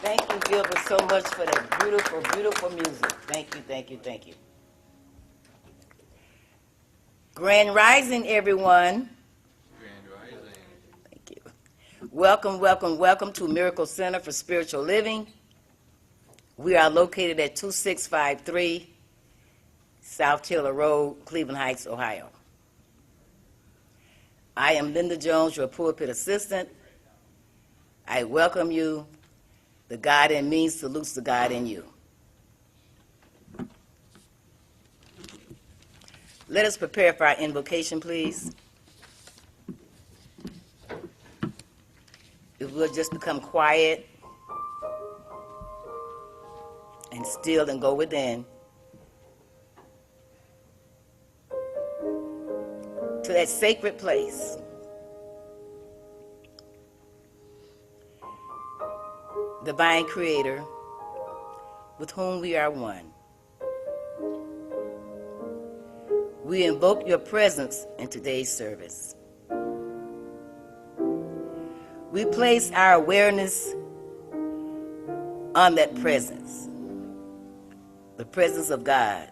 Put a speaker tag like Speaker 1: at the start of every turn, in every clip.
Speaker 1: Thank you, Gilbert, so much for that beautiful, beautiful music. Thank you, thank you, thank you. Grand Rising, everyone.
Speaker 2: Grand Rising.
Speaker 1: Thank you. Welcome, welcome, welcome to Miracle Center for Spiritual Living. We are located at 2653 South Taylor Road, Cleveland Heights, Ohio. I am Linda Jones, your pulpit assistant. I welcome you. The God in me salutes the God in you. Let us prepare for our invocation, please. If we'll just become quiet and still and go within to that sacred place. Divine Creator, with whom we are one. We invoke your presence in today's service. We place our awareness on that presence, the presence of God.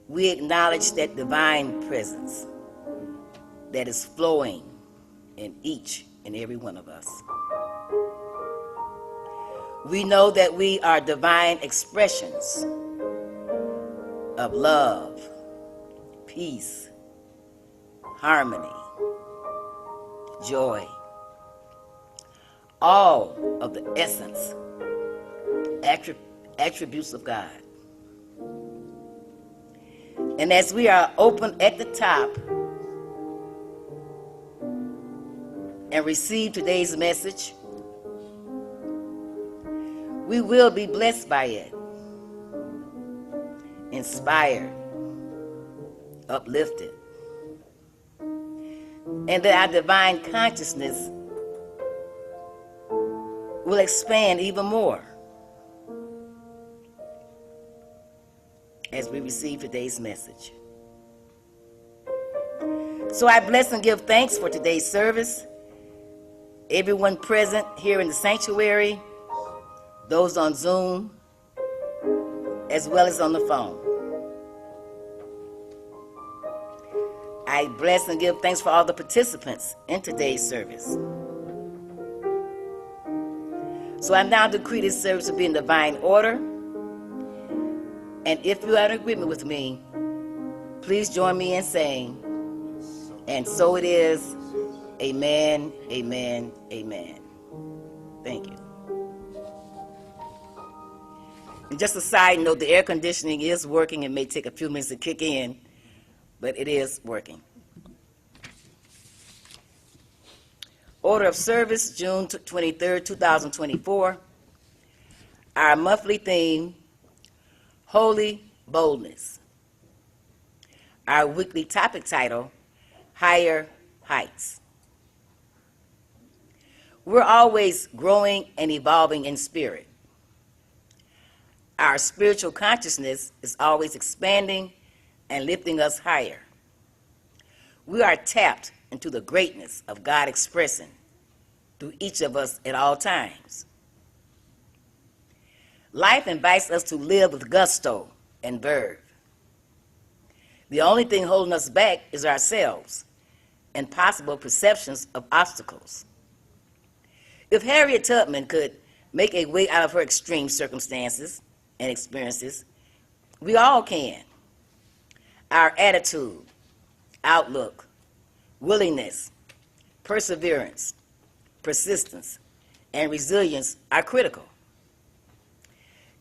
Speaker 1: We acknowledge that divine presence that is flowing in each and every one of us. We know that we are divine expressions of love, peace, harmony, joy, all of the essence, attributes of God. And as we are open at the top and receive today's message, we will be blessed by it, inspired, uplifted, and that our divine consciousness will expand even more as we receive today's message. So I bless and give thanks for today's service. Everyone present here in the sanctuary, those on Zoom, as well as on the phone. I bless and give thanks for all the participants in today's service. So I now decree this service to be in divine order. And if you are in agreement with me, please join me in saying, and so it is. Amen, amen, amen. Thank you. And just a side note, the air conditioning is working. It may take a few minutes to kick in, but it is working. Order of service, June 23rd, 2024. Our monthly theme, Holy Boldness. Our weekly topic title, Higher Heights. We're always growing and evolving in spirit. Our spiritual consciousness is always expanding and lifting us higher. We are tapped into the greatness of God expressing through each of us at all times. Life invites us to live with gusto and verve. The only thing holding us back is ourselves and possible perceptions of obstacles. If Harriet Tubman could make a way out of her extreme circumstances and experiences, we all can. Our attitude, outlook, willingness, perseverance, persistence, and resilience are critical.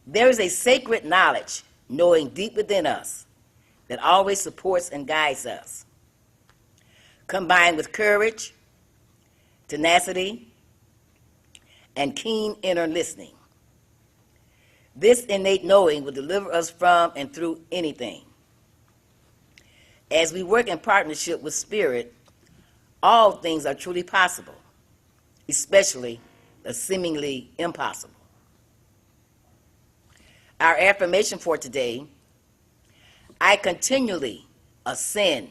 Speaker 1: There is a sacred knowledge knowing deep within us that always supports and guides us. Combined with courage, tenacity, and keen inner listening, this innate knowing will deliver us from and through anything. As we work in partnership with Spirit, all things are truly possible, especially the seemingly impossible. Our affirmation for today, I continually ascend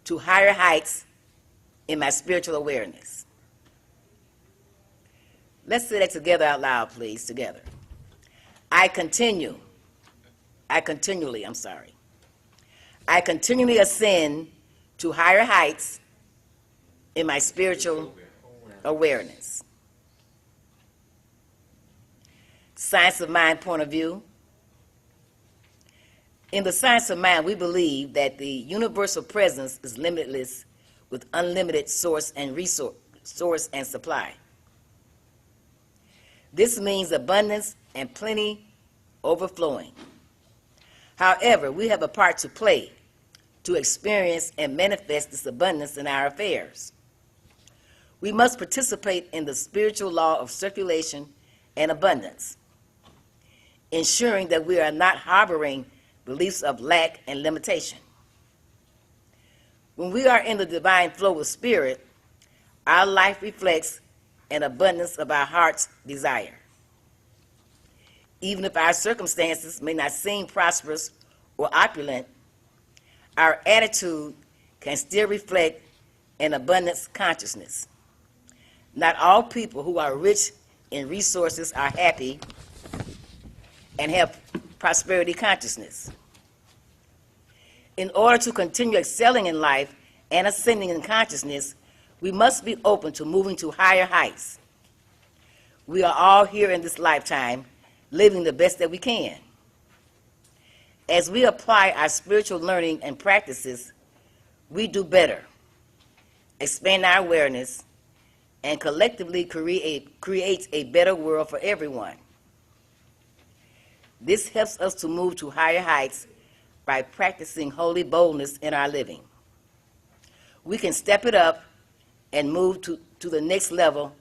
Speaker 1: to higher heights in my spiritual awareness. Let's say that together out loud, please, together. I continue, I continually, I'm sorry. I continually ascend to higher heights in my spiritual awareness. Science of mind point of view. In the science of mind, we believe that the universal presence is limitless with unlimited source and supply. This means abundance and plenty overflowing. However, we have a part to play to experience and manifest this abundance in our affairs. We must participate in the spiritual law of circulation and abundance, ensuring that we are not harboring beliefs of lack and limitation. When we are in the divine flow of spirit, our life reflects an abundance of our heart's desire. Even if our circumstances may not seem prosperous or opulent, our attitude can still reflect an abundance consciousness. Not all people who are rich in resources are happy and have prosperity consciousness. In order to continue excelling in life and ascending in consciousness, we must be open to moving to higher heights. We are all here in this lifetime living the best that we can. As we apply our spiritual learning and practices, we do better, expand our awareness, and collectively create a better world for everyone. This helps us to move to higher heights by practicing holy boldness in our living. We can step it up and move to the next level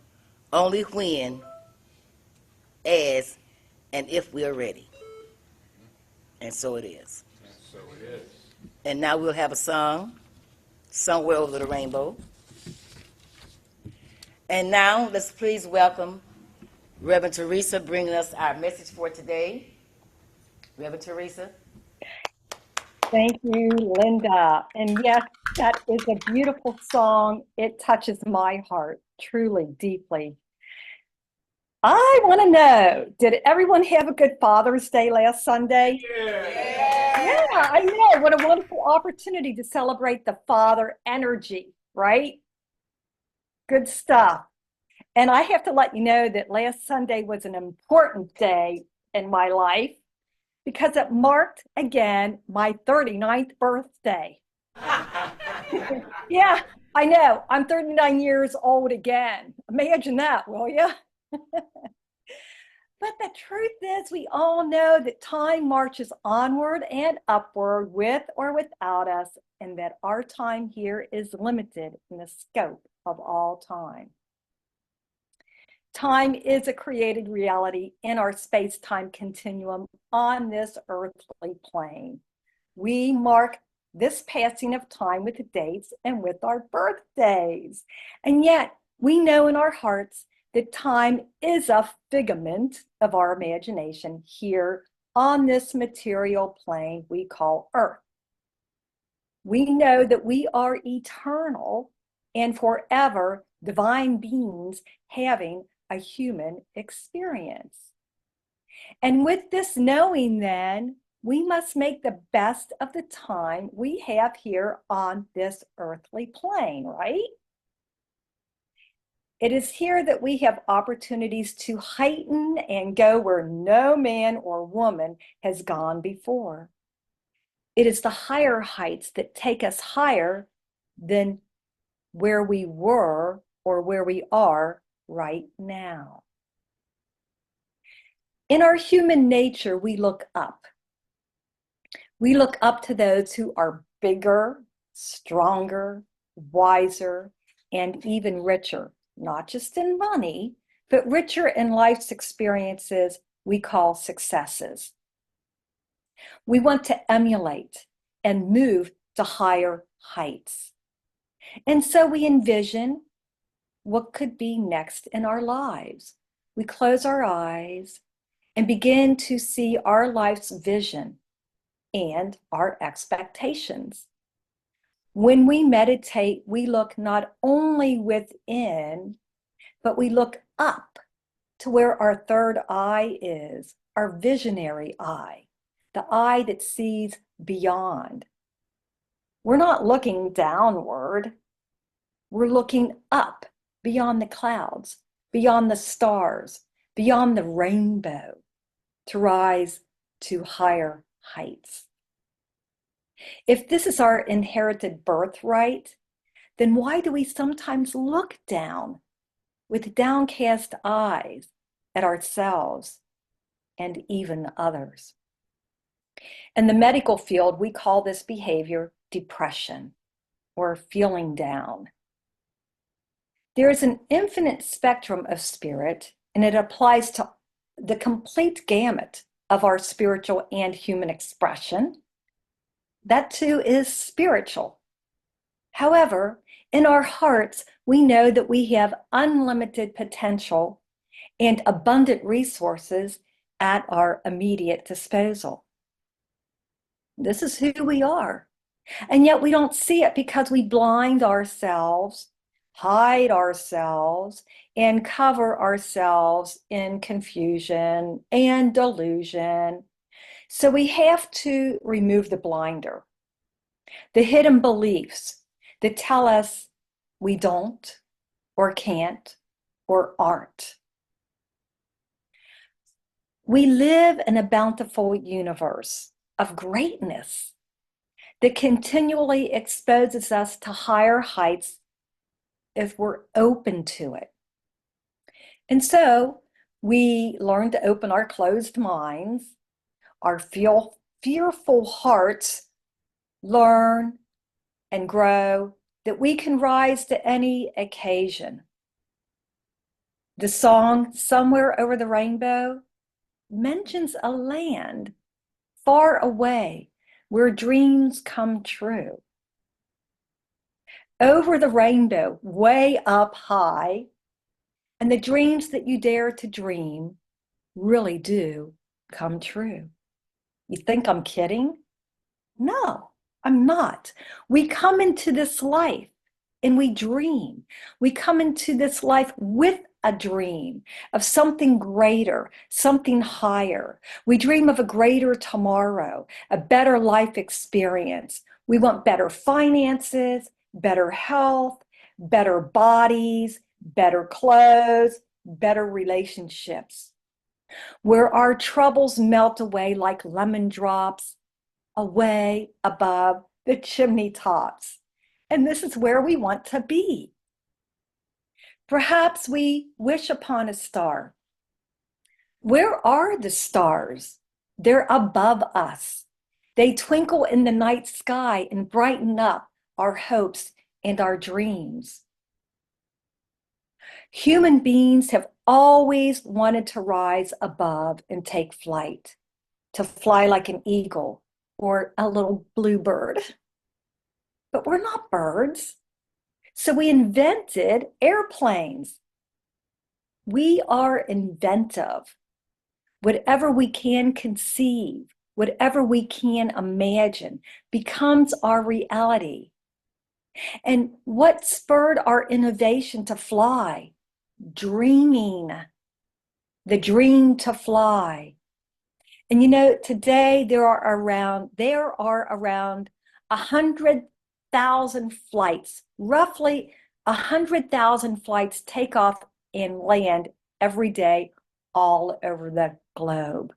Speaker 1: only when, as, and if we are ready. And so it is.
Speaker 2: So it is.
Speaker 1: And now we'll have a song, Somewhere Over the Rainbow. And now let's please welcome Reverend Teresa bringing us our message for today. Reverend Teresa.
Speaker 3: Thank you, Linda. And yes, that is a beautiful song. It touches my heart truly, deeply. I want to know, did everyone have a good Father's Day last Sunday? Yeah, I know. What a wonderful opportunity to celebrate the father energy, right? Good stuff. And I have to let you know that last Sunday was an important day in my life because it marked, again, my 39th birthday. Yeah, I know. I'm 39 years old again. Imagine that, will you? But the truth is, we all know that time marches onward and upward with or without us, and that our time here is limited in the scope of all time. Time is a created reality in our space-time continuum on this earthly plane. We mark this passing of time with dates and with our birthdays. And yet, we know in our hearts that time is a figment of our imagination here on this material plane we call Earth. We know that we are eternal and forever divine beings having a human experience. And with this knowing, then, we must make the best of the time we have here on this earthly plane, right? It is here that we have opportunities to heighten and go where no man or woman has gone before. It is the higher heights that take us higher than where we were or where we are right now. In our human nature, we look up. We look up to those who are bigger, stronger, wiser, and even richer, not just in money, but richer in life's experiences we call successes. We want to emulate and move to higher heights. And so we envision what could be next in our lives. We close our eyes and begin to see our life's vision and our expectations. When we meditate, we look not only within, but we look up to where our third eye is, our visionary eye, the eye that sees beyond. We're not looking downward. We're looking up beyond the clouds, beyond the stars, beyond the rainbow to rise to higher heights. If this is our inherited birthright, then why do we sometimes look down with downcast eyes at ourselves and even others? In the medical field, we call this behavior depression or feeling down. There is an infinite spectrum of spirit, and it applies to the complete gamut of our spiritual and human expression. That too is spiritual. However, in our hearts, we know that we have unlimited potential and abundant resources at our immediate disposal. This is who we are. And yet we don't see it because we blind ourselves, hide ourselves, and cover ourselves in confusion and delusion. So we have to remove the blinder, the hidden beliefs that tell us we don't or can't or aren't. We live in a bountiful universe of greatness that continually exposes us to higher heights if we're open to it. And so we learn to open our closed minds, our fearful hearts learn and grow that we can rise to any occasion. The song Somewhere Over the Rainbow mentions a land far away where dreams come true. Over the rainbow, way up high, and the dreams that you dare to dream really do come true. You think I'm kidding? No, I'm not. We come into this life and we dream. We come into this life with a dream of something greater, something higher. We dream of a greater tomorrow, a better life experience. We want better finances, better health, better bodies, better clothes, better relationships, where our troubles melt away like lemon drops away above the chimney tops. And this is where we want to be. Perhaps we wish upon a star. Where are the stars? They're above us. They twinkle in the night sky and brighten up our hopes and our dreams. Human beings have always wanted to rise above and take flight, to fly like an eagle or a little bluebird. But we're not birds. So we invented airplanes. We are inventive. Whatever we can conceive, whatever we can imagine becomes our reality. And what spurred our innovation to fly? Dreaming, the dream to fly. And you know, today there are around 100,000 flights, roughly 100,000 flights take off and land every day all over the globe.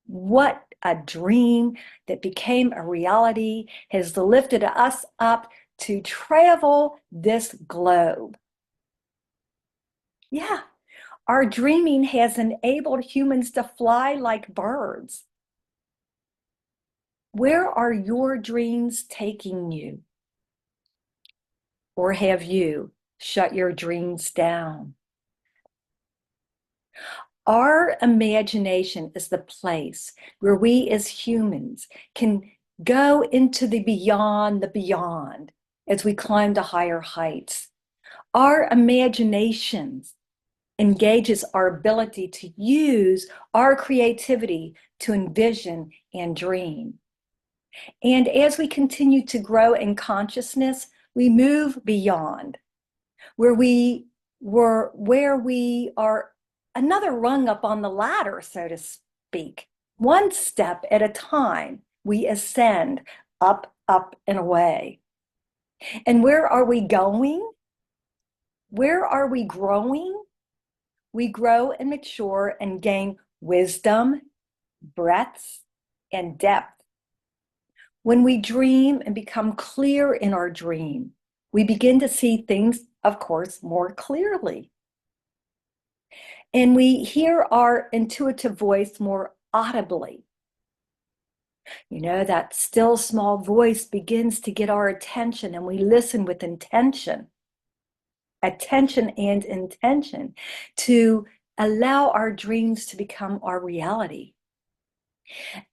Speaker 3: What a dream that became a reality has lifted us up to travel this globe. Yeah, our dreaming has enabled humans to fly like birds. Where are your dreams taking you? Or have you shut your dreams down? Our imagination is the place where we as humans can go into the beyond as we climb to higher heights. Our imaginations engages our ability to use our creativity to envision and dream. And as we continue to grow in consciousness, we move beyond where we are another rung up on the ladder, so to speak. One step at a time, we ascend up, up, and away. And where are we going? Where are we growing? We grow and mature and gain wisdom, breadth, and depth. When we dream and become clear in our dream, we begin to see things, of course, more clearly. And we hear our intuitive voice more audibly. You know, that still small voice begins to get our attention, and we listen with attention and intention to allow our dreams to become our reality.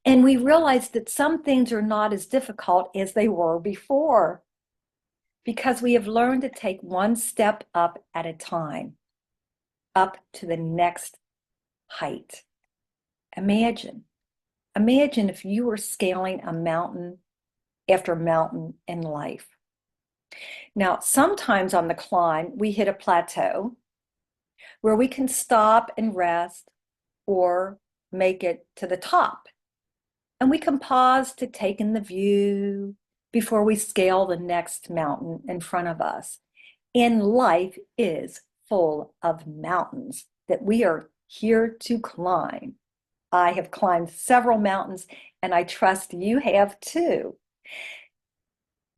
Speaker 3: And we realize that some things are not as difficult as they were before because we have learned to take one step up at a time, up to the next height. Imagine if you were scaling a mountain after mountain in life. Now, sometimes on the climb, we hit a plateau where we can stop and rest or make it to the top. And we can pause to take in the view before we scale the next mountain in front of us. And life is full of mountains that we are here to climb. I have climbed several mountains, and I trust you have too.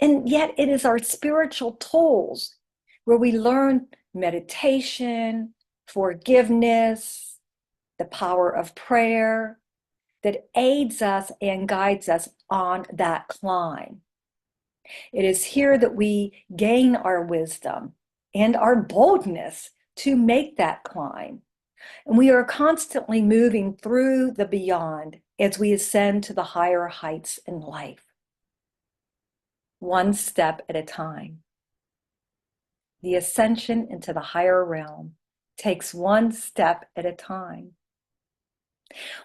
Speaker 3: And yet it is our spiritual tools where we learn meditation, forgiveness, the power of prayer that aids us and guides us on that climb. It is here that we gain our wisdom and our boldness to make that climb. And we are constantly moving through the beyond as we ascend to the higher heights in life. One step at a time. The ascension into the higher realm takes one step at a time.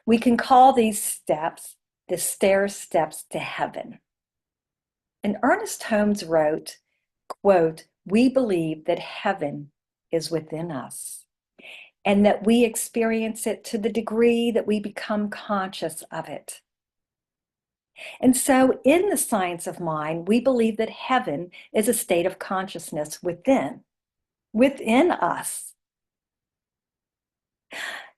Speaker 3: We can call these steps the stair steps to heaven. And Ernest Holmes wrote, quote, "We believe that heaven is within us and that we experience it to the degree that we become conscious of it." And so in the science of mind, we believe that heaven is a state of consciousness within us.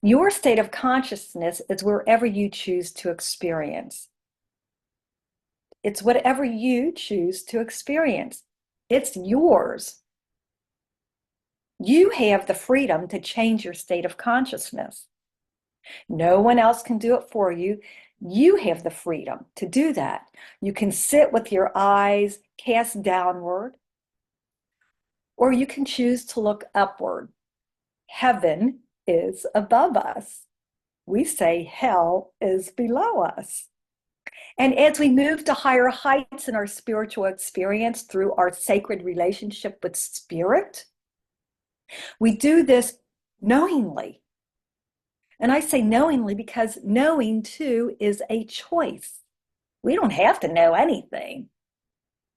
Speaker 3: Your state of consciousness is wherever you choose to experience. It's whatever you choose to experience. It's yours. You have the freedom to change your state of consciousness. No one else can do it for you. You have the freedom to do that. You can sit with your eyes cast downward, or you can choose to look upward. Heaven is above us. We say hell is below us. And as we move to higher heights in our spiritual experience through our sacred relationship with spirit, we do this knowingly. And I say knowingly because knowing too is a choice. We don't have to know anything.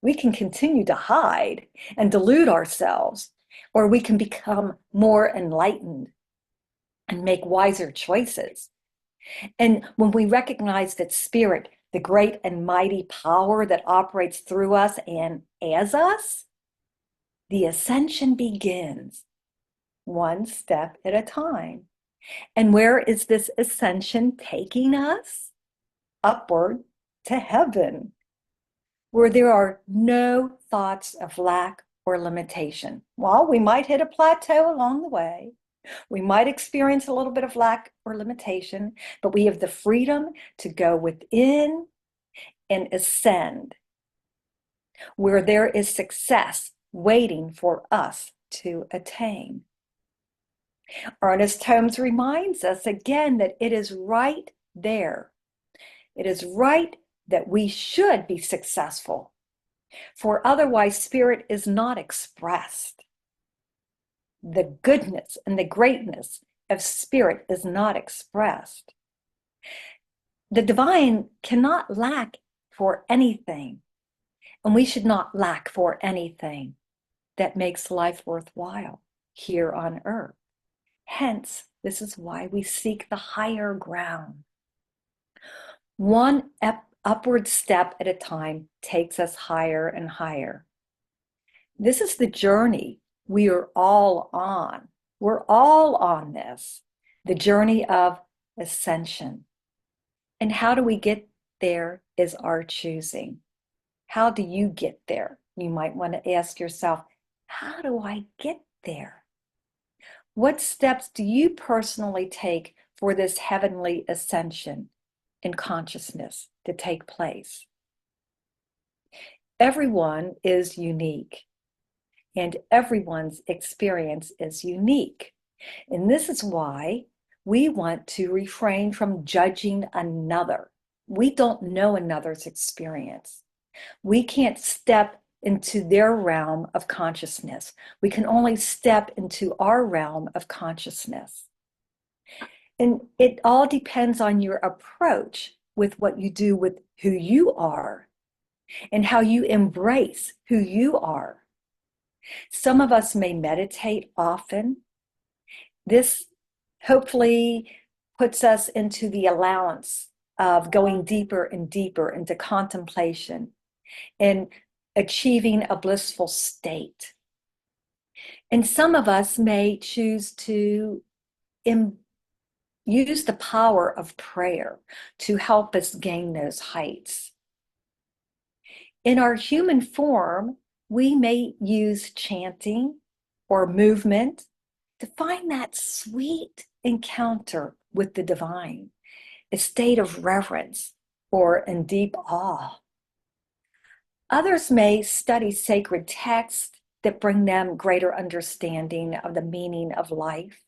Speaker 3: We can continue to hide and delude ourselves, or we can become more enlightened and make wiser choices. And when we recognize that spirit, the great and mighty power that operates through us and as us, the ascension begins one step at a time. And where is this ascension taking us? Upward to heaven, where there are no thoughts of lack or limitation. Well, we might hit a plateau along the way. We might experience a little bit of lack or limitation, but we have the freedom to go within and ascend, where there is success waiting for us to attain. Ernest Holmes reminds us again that it is right there. It is right that we should be successful, for otherwise spirit is not expressed. The goodness and the greatness of spirit is not expressed. The divine cannot lack for anything, and we should not lack for anything that makes life worthwhile here on earth. Hence, this is why we seek the higher ground. One upward step at a time takes us higher and higher. This is the journey we are all on. We're all on this, the journey of ascension. And how do we get there is our choosing. How do you get there? You might want to ask yourself, how do I get there? What steps do you personally take for this heavenly ascension in consciousness to take place? Everyone is unique, and everyone's experience is unique. And this is why we want to refrain from judging another. We don't know another's experience. We can't step into their realm of consciousness. We can only step into our realm of consciousness. And it all depends on your approach with what you do with who you are and how you embrace who you are. Some of us may meditate often. This hopefully puts us into the allowance of going deeper and deeper into contemplation and achieving a blissful state. And some of us may choose to use the power of prayer to help us gain those heights. In our human form, we may use chanting or movement to find that sweet encounter with the divine, a state of reverence or in deep awe. Others may study sacred texts that bring them greater understanding of the meaning of life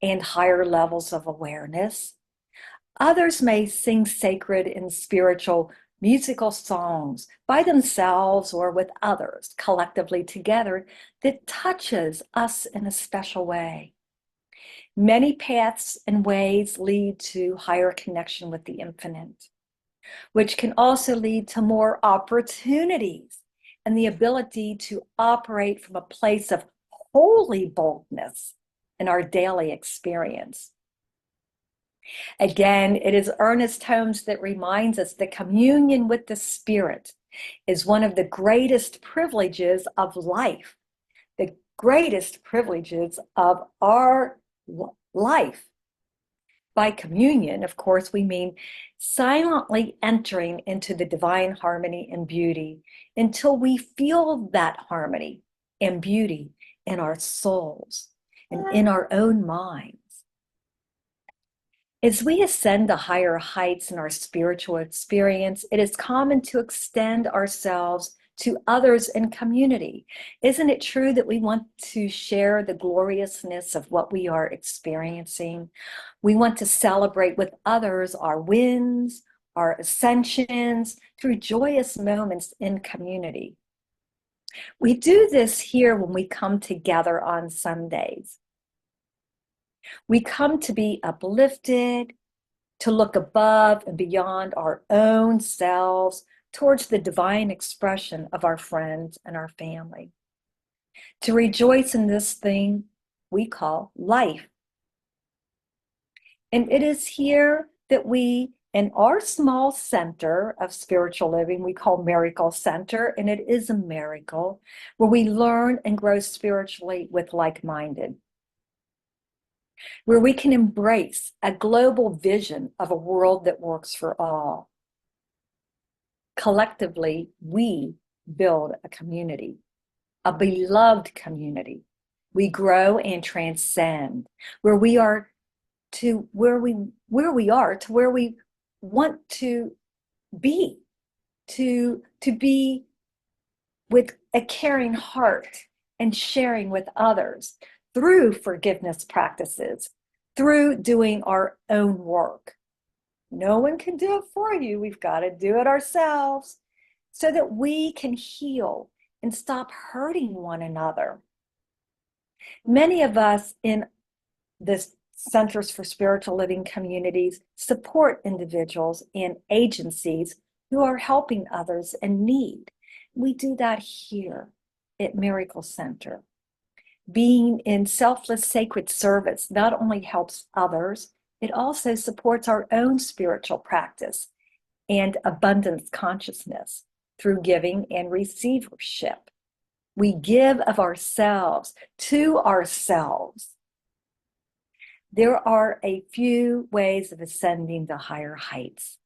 Speaker 3: and higher levels of awareness. Others may sing sacred and spiritual musical songs by themselves or with others, collectively together, that touches us in a special way. Many paths and ways lead to higher connection with the infinite, which can also lead to more opportunities and the ability to operate from a place of holy boldness in our daily experience. Again, it is Ernest Holmes that reminds us that communion with the Spirit is one of the greatest privileges of life, the greatest privileges of our life. By communion, of course, we mean silently entering into the divine harmony and beauty until we feel that harmony and beauty in our souls and in our own minds. As we ascend to higher heights in our spiritual experience, it is common to extend ourselves to others in community. Isn't it true that we want to share the gloriousness of what we are experiencing? We want to celebrate with others our wins, our ascensions, through joyous moments in community. We do this here when we come together on Sundays. We come to be uplifted, to look above and beyond our own selves towards the divine expression of our friends and our family, to rejoice in this thing we call life. And it is here that we, in our small center of spiritual living, we call Miracle Center, and it is a miracle, where we learn and grow spiritually with like-minded, where we can embrace a global vision of a world that works for all. Collectively, we build a community, a beloved community. We grow and transcend, where we are to where we want to be with a caring heart and sharing with others through forgiveness practices, through doing our own work. No one can do it for you. We've got to do it ourselves so that we can heal and stop hurting one another. Many of us in the Centers for Spiritual Living communities support individuals and agencies who are helping others in need. We do that here at Miracle Center. Being in selfless sacred service not only helps others, it also supports our own spiritual practice and abundance consciousness through giving and receivership. We give of ourselves to ourselves. There are a few ways of ascending to higher heights.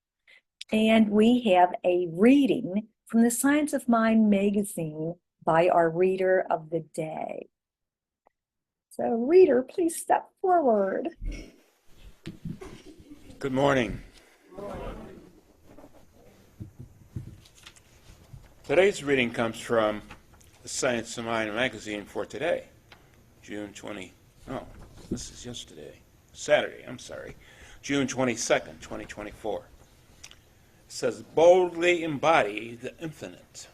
Speaker 3: And we have a reading from the Science of Mind magazine by our reader of the day. So, reader, please step forward.
Speaker 4: Good morning. Today's reading comes from the Science of Mind magazine for today, June 20. Oh, this is yesterday. Saturday, June 22nd, 2024. It says, boldly embody the infinite.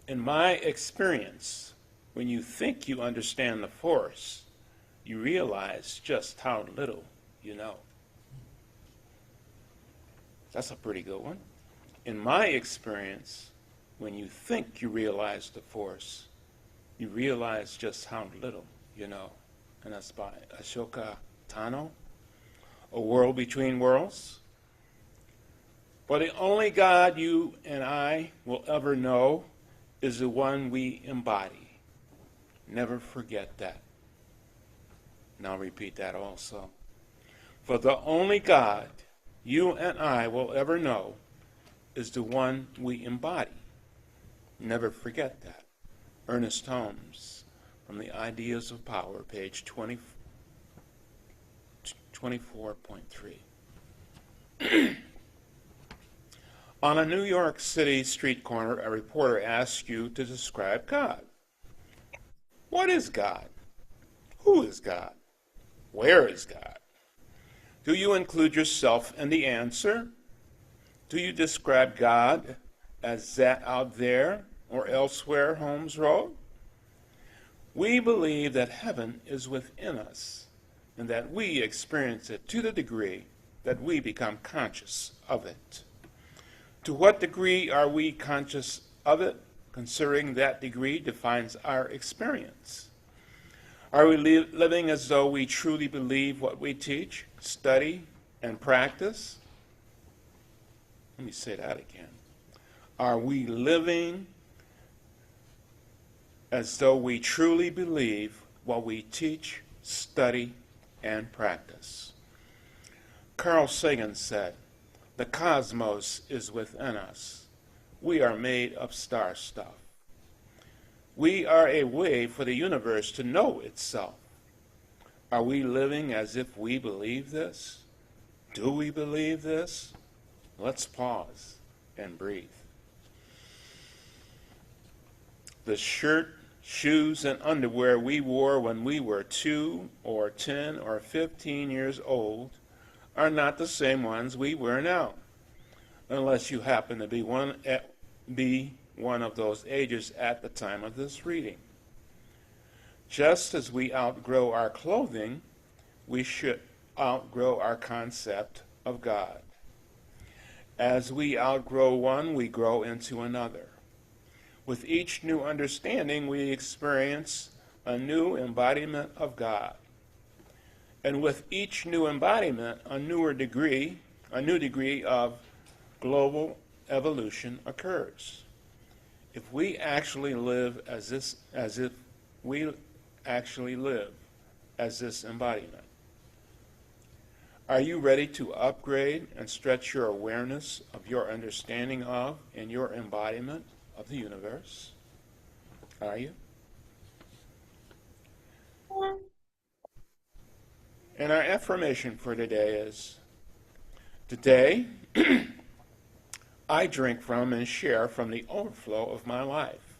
Speaker 4: In my experience, when you think you understand the force, you realize just how little you know. That's a pretty good one. In my experience, when you think you realize the force, you realize just how little you know. And that's by Ashoka Tano, A World Between Worlds. For the only God you and I will ever know is the one we embody. Never forget that. And I'll repeat that also. For the only God you and I will ever know is the one we embody. Never forget that. Ernest Holmes, from the Ideas of Power, page 24.3. On a New York City street corner, a reporter asks you to describe God. What is God? Who is God? Where is God? Do you include yourself in the answer? Do you describe God as that out there or elsewhere, Holmes wrote? We believe that heaven is within us and that we experience it to the degree that we become conscious of it. To what degree are we conscious of it? Considering that degree defines our experience. Are we living as though we truly believe what we teach, study, and practice? Let me say that again. Are we living as though we truly believe what we teach, study, and practice? Carl Sagan said, "The cosmos is within us. We are made of star stuff. We are a way for the universe to know itself." Are we living as if we believe this? Do we believe this? Let's pause and breathe. The shirt, shoes, and underwear we wore when we were 2 or 10 or 15 years old are not the same ones we wear now, unless you happen to be one of those ages at the time of this reading. Just as we outgrow our clothing, we should outgrow our concept of God. As we outgrow one, we grow into another. With each new understanding, we experience a new embodiment of God. And with each new embodiment, a new degree of global evolution occurs. If we actually live as if we actually live as this embodiment. Are you ready to upgrade and stretch your awareness of your understanding of and your embodiment of the universe? Are you? And our affirmation for today is, today, I drink from and share from the overflow of my life.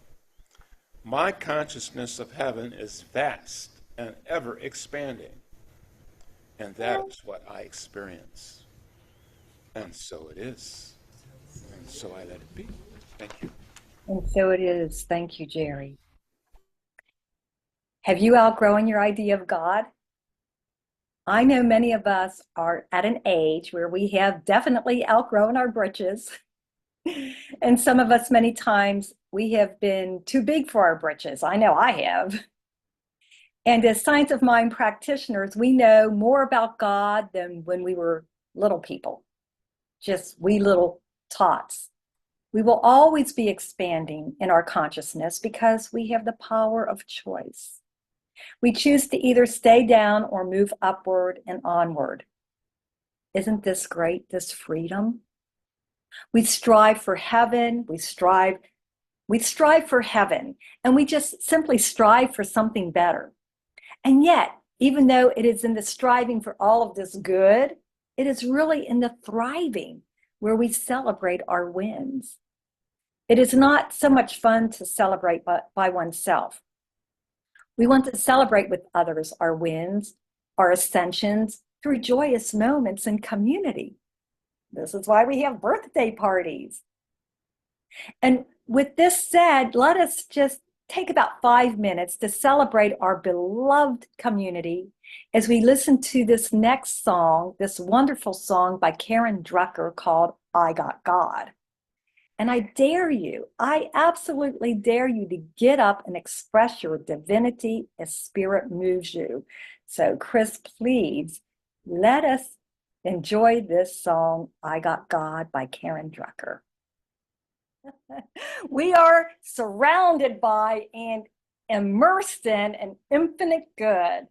Speaker 4: My consciousness of heaven is vast and ever expanding, and that is what I experience. And so it is. And so I let it be. Thank you.
Speaker 3: And so it is. Thank you, Jerry. Have you outgrown your idea of God? I know many of us are at an age where we have definitely outgrown our britches. And some of us many times we have been too big for our britches. I know I have. And as science of mind practitioners, we know more about God than when we were little people, just wee little tots. We will always be expanding in our consciousness because we have the power of choice. We choose to either stay down or move upward and onward. Isn't this great, this freedom? We strive for heaven, we strive for heaven, and we just simply strive for something better. And yet, even though it is in the striving for all of this good, it is really in the thriving where we celebrate our wins. It is not so much fun to celebrate by oneself. We want to celebrate with others our wins, our ascensions, through joyous moments in community. This is why we have birthday parties. And with this said, let us just take about 5 minutes to celebrate our beloved community as we listen to this next song, this wonderful song by Karen Drucker called I Got God. And I dare you, I absolutely dare you to get up and express your divinity as spirit moves you. So Chris, please let us enjoy this song, I Got God by Karen Drucker. We are surrounded by and immersed in an infinite good.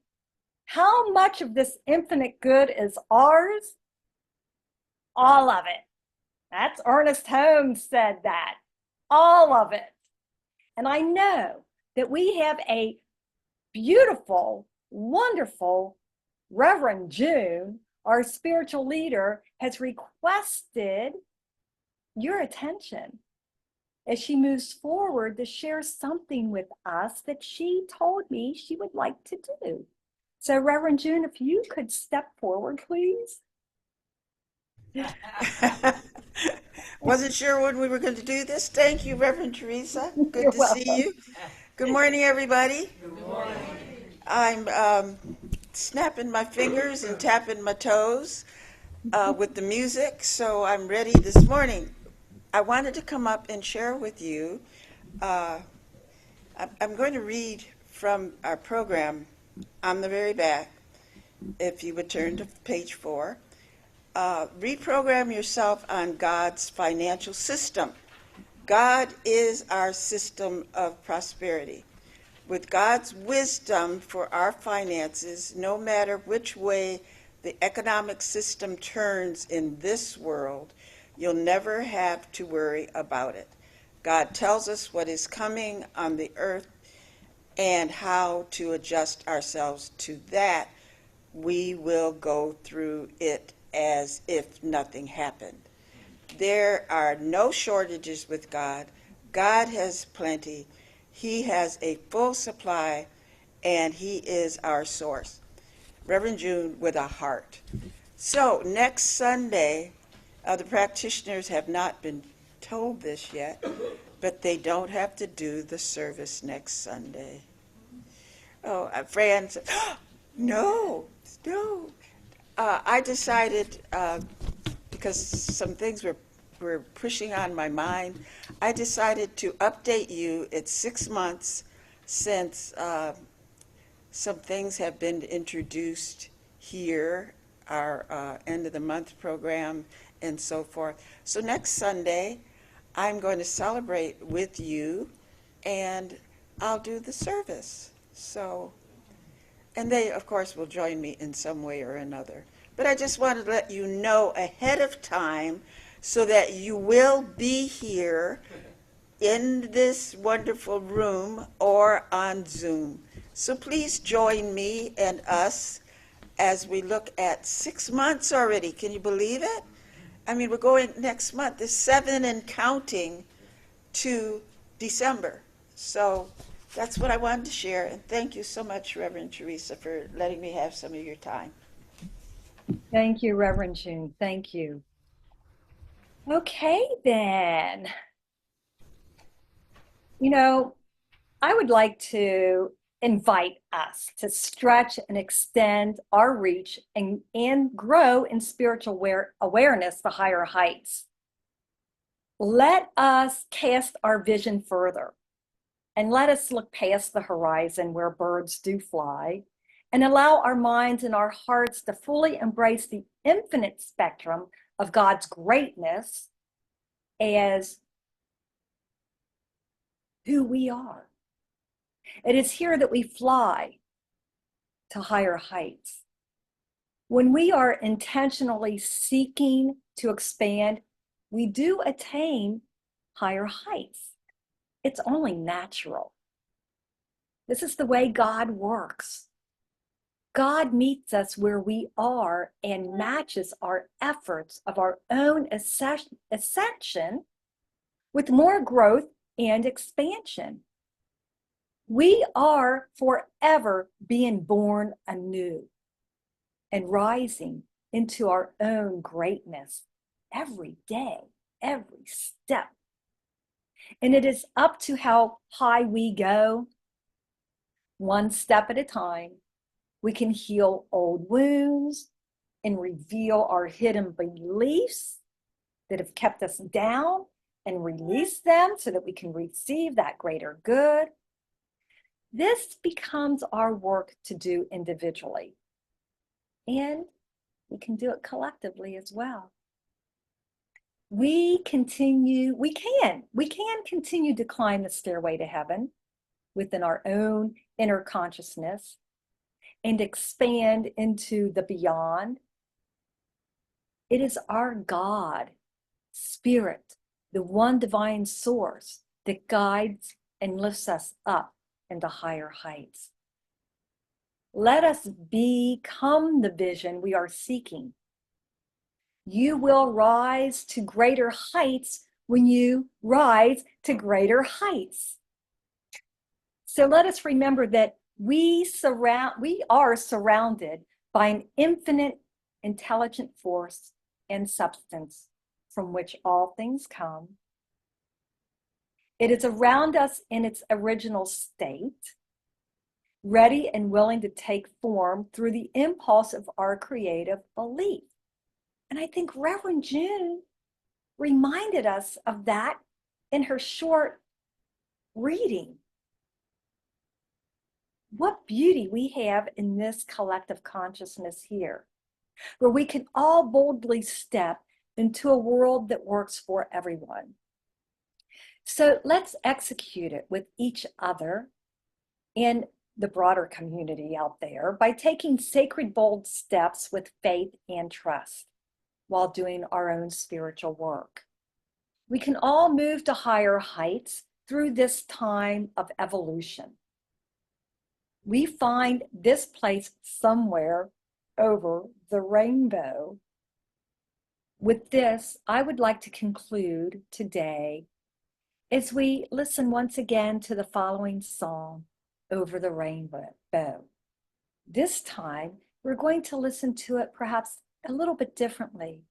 Speaker 3: How much of this infinite good is ours? All of it. That's Ernest Holmes said that. All of it. And I know that we have a beautiful, wonderful Reverend June, our spiritual leader, has requested your attention as she moves forward to share something with us that she told me she would like to do. So Reverend June, if you could step forward, please.
Speaker 5: Wasn't sure when we were going to do this. Thank you, Reverend Teresa. Good
Speaker 3: You're
Speaker 5: to
Speaker 3: welcome.
Speaker 5: see you. Good morning, everybody. Good morning. I'm snapping my fingers and tapping my toes with the music, so I'm ready this morning. I wanted to come up and share with you. I'm going to read from our program on the very back, if you would turn to page 4. Reprogram yourself on God's financial system. God is our system of prosperity. With God's wisdom for our finances, no matter which way the economic system turns in this world, you'll never have to worry about it. God tells us what is coming on the earth and how to adjust ourselves to that. We will go through it as if nothing happened. There are no shortages with God. God has plenty. He has a full supply, and He is our source. Reverend June with a heart. So next Sunday, the practitioners have not been told this yet, but they don't have to do the service next Sunday. Oh, Fran said, no. I decided, because some things were pushing on my mind, I decided to update you. It's 6 months since some things have been introduced here, our end of the month program and so forth. So next Sunday, I'm going to celebrate with you, and I'll do the service. So, and they, of course, will join me in some way or another. But I just wanted to let you know ahead of time so that you will be here in this wonderful room or on Zoom. So please join me and us as we look at 6 months already. Can you believe it? I mean, we're going next month, is 7 and counting to December. So that's what I wanted to share. And thank you so much, Reverend Teresa, for letting me have some of your time.
Speaker 3: Thank you, Reverend June. Thank you. Okay, then. You know, I would like to invite us to stretch and extend our reach and grow in spiritual awareness to higher heights. Let us cast our vision further and let us look past the horizon where birds do fly and allow our minds and our hearts to fully embrace the infinite spectrum of God's greatness as who we are. It is here that we fly to higher heights. When we are intentionally seeking to expand, we do attain higher heights. It's only natural. This is the way God works. God meets us where we are and matches our efforts of our own ascension with more growth and expansion. We are forever being born anew and rising into our own greatness every day, every step. And it is up to how high we go, one step at a time. We can heal old wounds and reveal our hidden beliefs that have kept us down and release them so that we can receive that greater good. This becomes our work to do individually, and we can do it collectively as well. We can continue to climb the stairway to heaven within our own inner consciousness and expand into the beyond. It is our God, Spirit, the one divine source that guides and lifts us up into higher heights. Let us become the vision we are seeking. You will rise to greater heights when you rise to greater heights. So let us remember that we are surrounded by an infinite intelligent force and substance from which all things come. It is around us in its original state, ready and willing to take form through the impulse of our creative belief. And I think Reverend June reminded us of that in her short reading. What beauty we have in this collective consciousness here, where we can all boldly step into a world that works for everyone. So let's execute it with each other and the broader community out there by taking sacred, bold steps with faith and trust while doing our own spiritual work. We can all move to higher heights through this time of evolution. We find this place somewhere over the rainbow. With this, I would like to conclude today as we listen once again to the following song, Over the Rainbow. This time, we're going to listen to it perhaps a little bit differently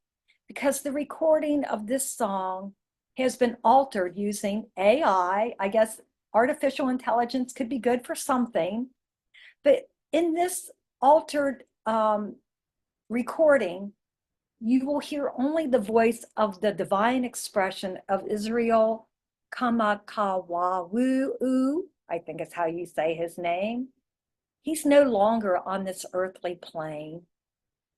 Speaker 3: because the recording of this song has been altered using AI. I guess artificial intelligence could be good for something, but in this altered recording, you will hear only the voice of the divine expression of Israel Kamakawawu, I think is how you say his name. He's no longer on this earthly plane.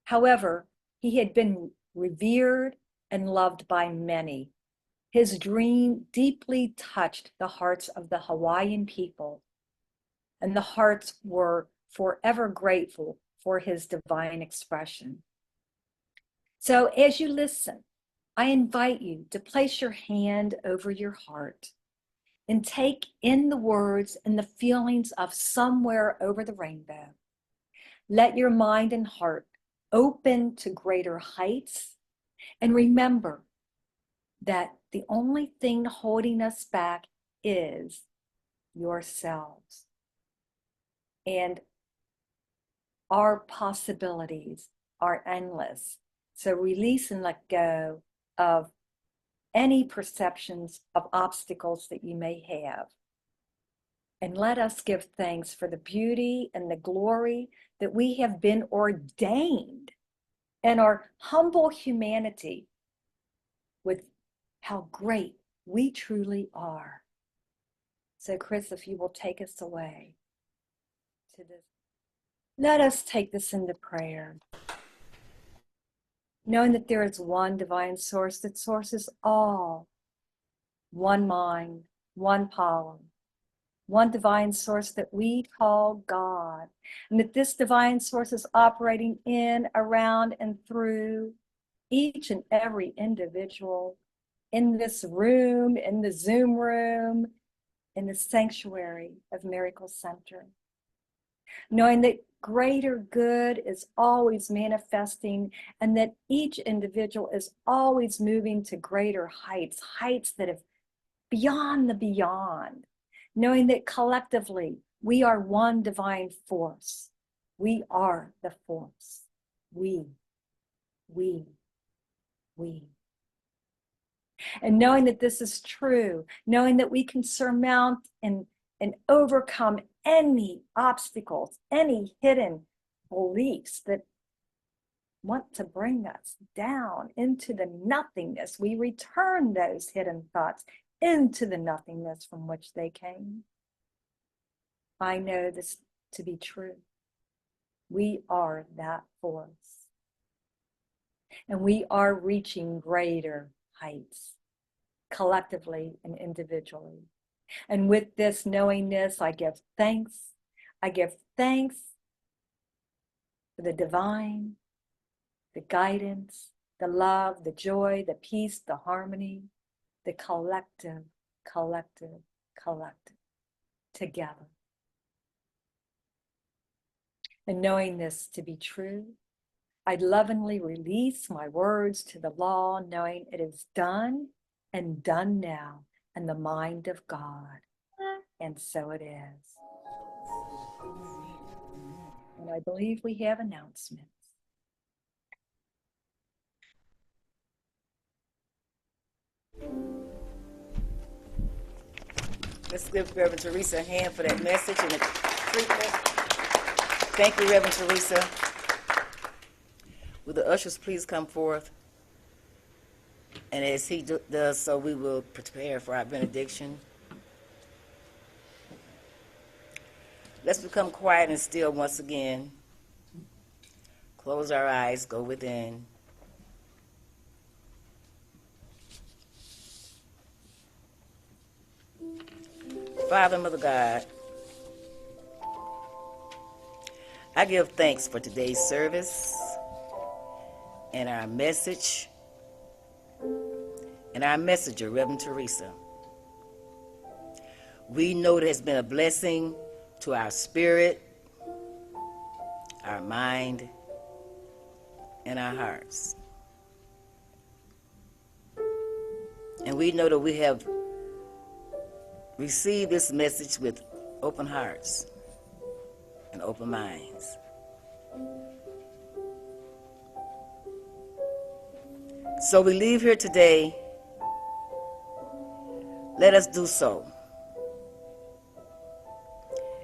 Speaker 3: However, he had been revered and loved by many. His dream deeply touched the hearts of the Hawaiian people, and the hearts were forever grateful for his divine expression. So as you listen, I invite you to place your hand over your heart and take in the words and the feelings of Somewhere Over the Rainbow. Let your mind and heart open to greater heights, and remember that the only thing holding us back is yourselves. And our possibilities are endless. So release and let go of any perceptions of obstacles that you may have. And let us give thanks for the beauty and the glory that we have been ordained in our humble humanity with how great we truly are. So, Chris, if you will take us away to this, let us take this into prayer, knowing that there is one divine source that sources all, one mind, one power, one divine source that we call God, and that this divine source is operating in, around, and through each and every individual in this room, in the Zoom room, in the sanctuary of Miracle Center. Knowing that greater good is always manifesting and that each individual is always moving to greater heights, heights that have beyond the beyond. Knowing that collectively we are one divine force. We are the force. We. And knowing that this is true, knowing that we can surmount and overcome any obstacles, any hidden beliefs that want to bring us down into the nothingness. We return those hidden thoughts into the nothingness from which they came. I know this to be true. We are that force. And we are reaching greater heights, collectively and individually. And with this knowingness, I give thanks. I give thanks for the divine, the guidance, the love, the joy, the peace, the harmony, the collective, together. And knowing this to be true, I lovingly release my words to the law, knowing it is done and done now in the mind of God. And so it is. And I believe we have announcements.
Speaker 1: Let's give Reverend Teresa a hand for that message and the treatment. Thank you, Reverend Teresa. Will the ushers please come forth? And as he does so, we will prepare for our benediction. Let's become quiet and still once again. Close our eyes, go within. Father, Mother God, I give thanks for today's service and our message and our messenger, Reverend Teresa. We know it has been a blessing to our spirit, our mind, and our hearts. And we know that we have received this message with open hearts and open minds. So we leave here today. Let us do so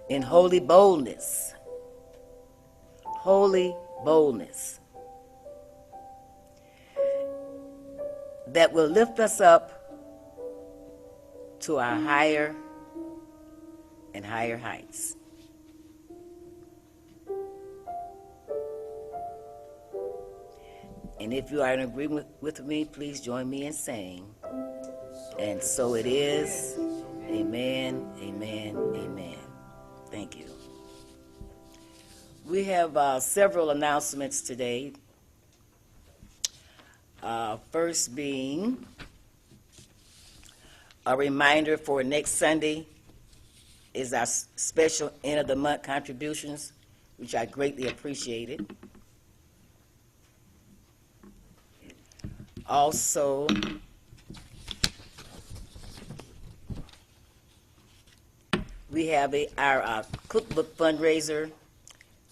Speaker 1: in holy boldness. Holy boldness that will lift us up to our higher and higher heights. And if you are in agreement with me, please join me in saying, and so it is. Amen, amen, amen. Thank you. We have several announcements today. First being a reminder for next Sunday is our special end of the month contributions, which I greatly appreciated. Also, we have our cookbook fundraiser.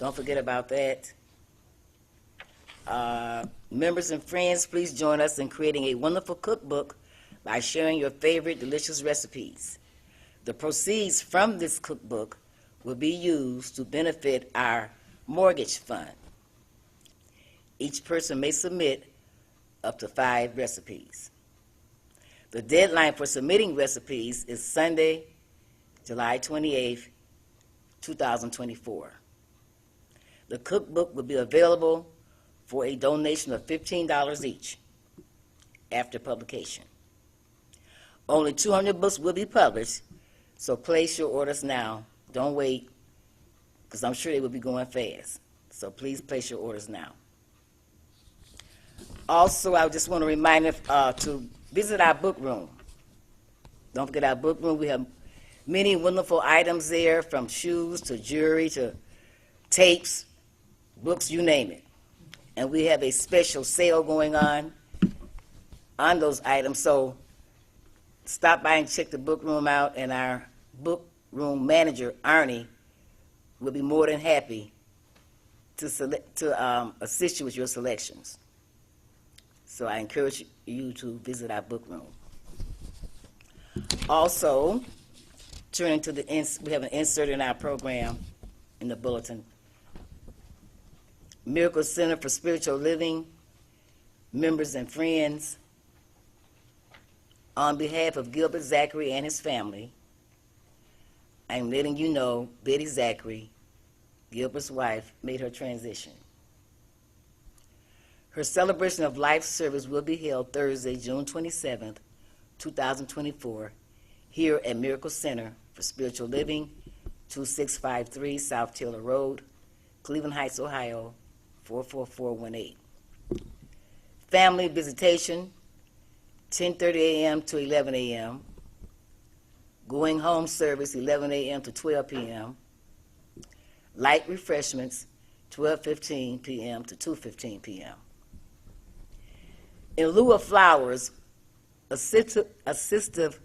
Speaker 1: Don't forget about that. Members and friends, please join us in creating a wonderful cookbook by sharing your favorite delicious recipes. The proceeds from this cookbook will be used to benefit our mortgage fund. Each person may submit up to 5 recipes. The deadline for submitting recipes is Sunday, July 28th, 2024. The cookbook will be available for a donation of $15 each after publication. Only 200 books will be published, so place your orders now. Don't wait, because I'm sure they will be going fast. So please place your orders now. Also, I just want to remind you to visit our book room. Don't forget our book room. We have many wonderful items there, from shoes to jewelry to tapes, books, you name it. And we have a special sale going on those items. So stop by and check the book room out, and our book room manager, Arnie, will be more than happy to assist you with your selections. So I encourage you to visit our book room. Also, turning to we have an insert in our program in the bulletin. Miracle Center for Spiritual Living, members and friends, on behalf of Gilbert Zachary and his family, I'm letting you know Betty Zachary, Gilbert's wife, made her transition. Her celebration of life service will be held Thursday, June 27th, 2024, here at Miracle Center for Spiritual Living, 2653 South Taylor Road, Cleveland Heights, Ohio, 44418. Family visitation, 10:30 a.m. to 11 a.m. Going home service, 11 a.m. to 12 p.m. Light refreshments, 12:15 p.m. to 2:15 p.m. In lieu of flowers, assistive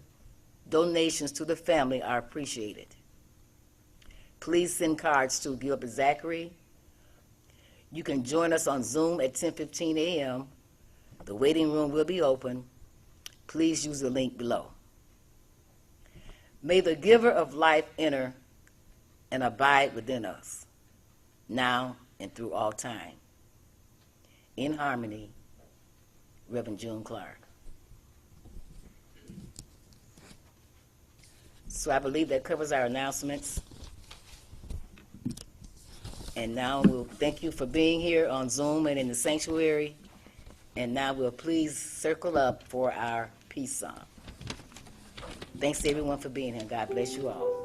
Speaker 1: donations to the family are appreciated. Please send cards to Gilbert Zachary. You can join us on Zoom at 10:15 a.m. The waiting room will be open. Please use the link below. May the giver of life enter and abide within us, now and through all time. In harmony, Reverend June Clark. So I believe that covers our announcements. And now we'll thank you for being here on Zoom and in the sanctuary. And now we'll please circle up for our peace song. Thanks to everyone for being here. God bless you all.